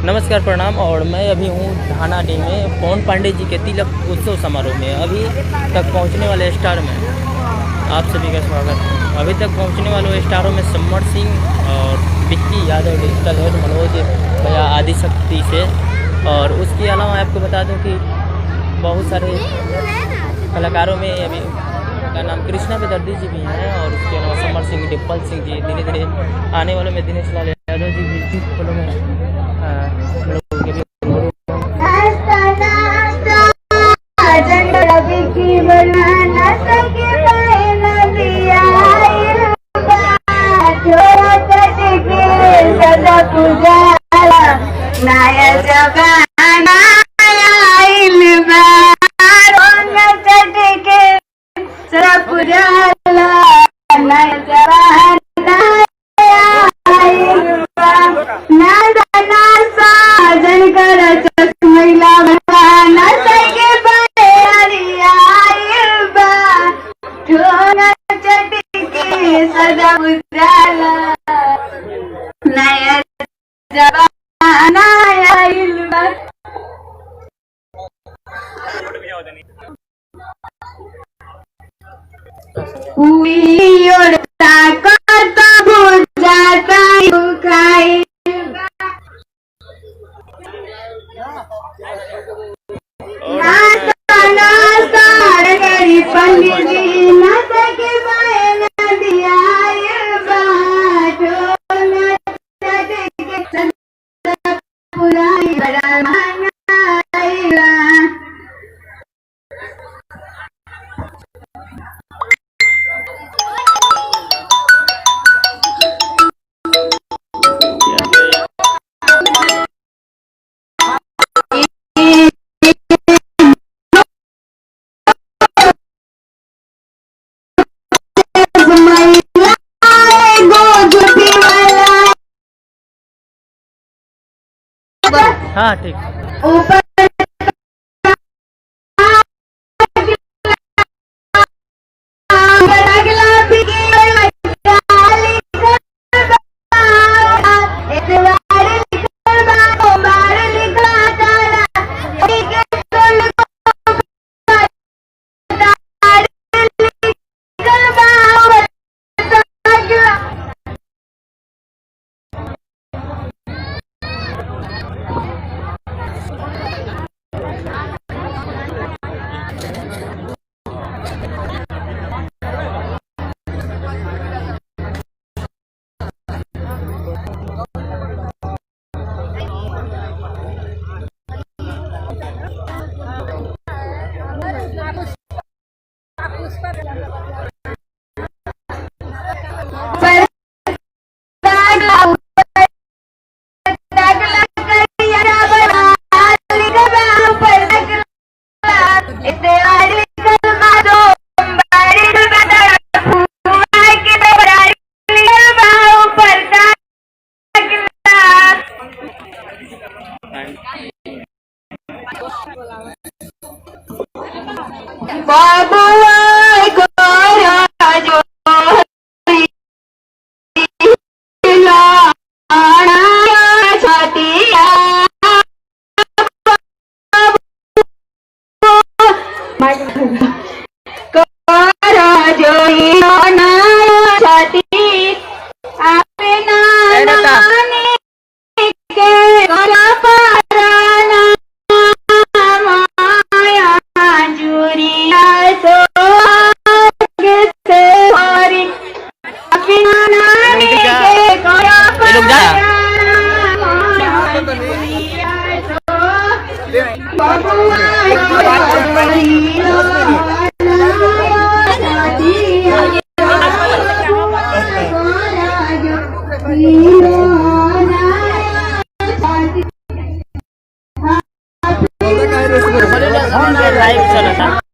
नमस्कार प्रणाम। और मैं अभी हूँ ढानाडीह में पवन पांडे जी के तिलक उत्सव समारोह में अभी तक पहुँचने वाले स्टार में आप सभी का स्वागत है। अभी तक पहुँचने वाले स्टारों में समर सिंह और विक्की यादव, डिजिटल हेड मनोज भैया आदिशक्ति से। और उसके अलावा आपको बता दूं कि बहुत सारे कलाकारों में अभी का नाम कृष्णा बेदर्दी जी भी हैं, और उसके अलावा समर सिंह, डिम्पल सिंह जी, धीरे धीरे आने वालों में दिनेश लाल यादव जी भी फलों में लोगों के भी हाँ ठीक। लाइव चला था।